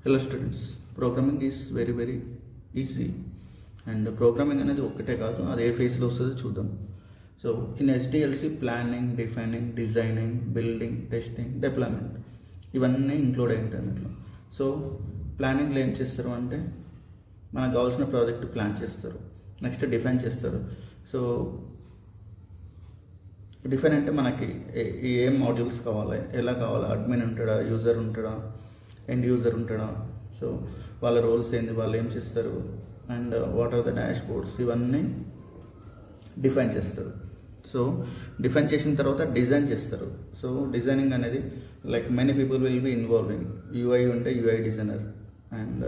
Hello students, programming is very easy and the programming అనేది ఒక్కటే కాదు అది ఏ ఫేజ్ లో వస్తుందో చూద్దాం. So in HDLC planning, defining, designing, building, testing, deployment ఇవన్నీ ఇంక్లూడ్ అయి ఉంటాయి అన్నట్లు. సో ప్లానింగ్లో ఏం చేస్తారు అంటే మనకు కావాల్సిన ప్రాజెక్ట్ ప్లాన్ చేస్తారు, నెక్స్ట్ డిఫైన్ చేస్తారు. సో డిఫైన్ అంటే మనకి ఏం మాడ్యూల్స్ కావాలి, ఎలా కావాలి, అడ్మిన్ ఉంటాడా, యూజర్ ఉంటాడా, ఎండ్ యూజర్ ఉంటాడా, సో వాళ్ళ రోల్స్ ఏంది, వాళ్ళు ఏం చేస్తారు, and what are the dashboards, ఇవన్నీ డిఫైన్ చేస్తారు. సో డిఫైన్ చేసిన తర్వాత డిజైన్ చేస్తారు. సో డిజైనింగ్ అనేది like many people will be involving. UI ఉంటే UI డిజైనర్, అండ్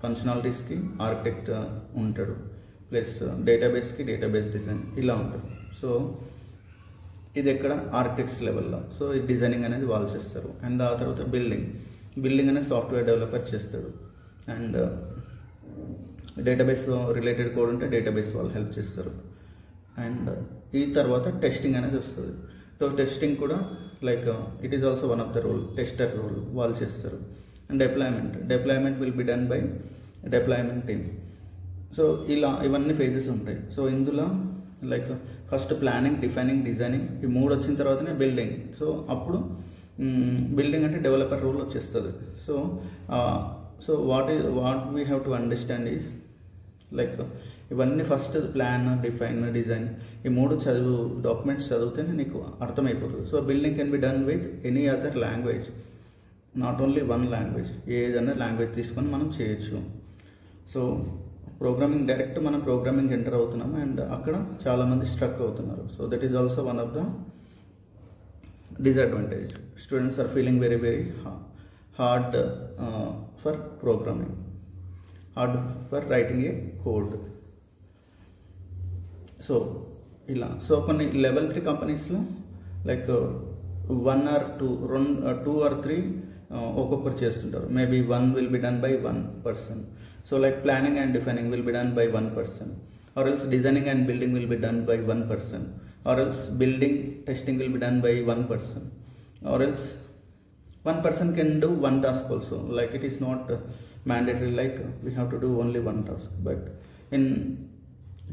ఫంక్షనాలిటీస్కి ఆర్కిటెక్ట్ ఉంటాడు, ప్లస్ డేటాబేస్కి డేటాబేస్ డిజైన్, ఇలా ఉంటారు. సో ఇది ఎక్కడ ఆర్కిటెక్ట్స్ లెవెల్లో. సో ఈ డిజైనింగ్ అనేది వాళ్ళు చేస్తారు. అండ్ ఆ తర్వాత బిల్డింగ్ అనేది సాఫ్ట్వేర్ డెవలపర్ చేస్తాడు. అండ్ డేటాబేస్ రిలేటెడ్ కోడ్ ఉంటే డేటాబేస్ వాళ్ళు హెల్ప్ చేస్తారు. అండ్ ఈ తర్వాత టెస్టింగ్ అనేది వస్తుంది. సో టెస్టింగ్ కూడా like it is also one of the role, tester role వాళ్ళు చేస్తారు. And deployment will be done by deployment team. So ఇలా ఇవన్నీ ఫేజెస్ ఉంటాయి. సో ఇందులో like first planning, defining, designing ఈ మూడు వచ్చిన తర్వాతనే బిల్డింగ్. సో అప్పుడు బిల్డింగ్ అంటే డెవలపర్ రోల్ వచ్చేస్తుంది. So what we have to understand is like ఇవన్నీ ఫస్ట్ ప్లాన్, డిఫైన్, డిజైన్ ఈ మూడు డాక్యుమెంట్స్ చదివితేనే నీకు అర్థమైపోతుంది. So building can be done with any other language, not only one language. ఏదైనా లాంగ్వేజ్ తీసుకొని మనం చేయొచ్చు. సో ప్రోగ్రామింగ్ డైరెక్ట్ మనం ప్రోగ్రామింగ్ ఎంటర్ అవుతున్నాం అండ్ అక్కడ చాలామంది స్ట్రక్ అవుతున్నారు. So that is also one of the disadvantage. Students are feeling very hard for programming, hard for writing a code. So ila so కొన్ని level 3 కంపెనీస్లో like 1 or 2 or 3 ఒక్కొక్కరు చేస్తుంటారు. Maybe 1 will be done by 1 person. So like planning and defining will be done by 1 person, or else designing and building will be done by 1 person, or else building testing will be done by 1 person, or else one person can do one task also. Like it is not mandatory like we have to do only one task, but in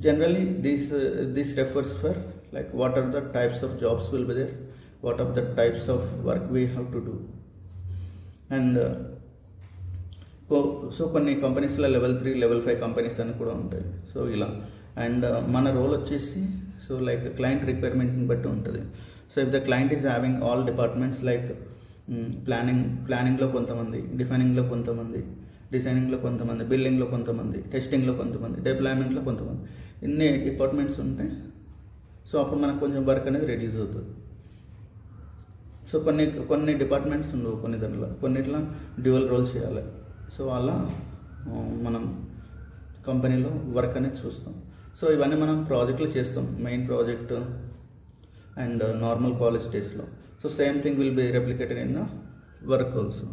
generally this refers for like what are the types of jobs will be there, what are the types of work we have to do. And so కొన్ని కంపెనీస్లో level 3, level 5 companies అని కూడా ఉంటాయి. So ఇలా and మన role వచ్చేసి so like client రిక్వైర్మెంట్ని బట్టి ఉంటుంది. So if the client is having all departments like ప్లానింగ్లో కొంతమంది, డిఫైనింగ్లో కొంతమంది, డిజైనింగ్లో కొంతమంది, బిల్డింగ్లో కొంతమంది, టెస్టింగ్లో కొంతమంది, డిప్లాయ్మెంట్లో కొంతమంది, ఇన్ని డిపార్ట్మెంట్స్ ఉంటాయి. సో అప్పుడు మనకు కొంచెం వర్క్ అనేది రెడ్యూస్ అవుతుంది. సో కొన్ని డిపార్ట్మెంట్స్ ఉండవు, కొన్నిట్లో డ్యూయల్ రోల్ చేయాలి. సో అలా మనం కంపెనీలో వర్క్ అనేది చూస్తాం. సో ఇవన్నీ మనం ప్రాజెక్టులు చేస్తాం, main project and normal college డేస్లో. So same thing will be replicated in the work also.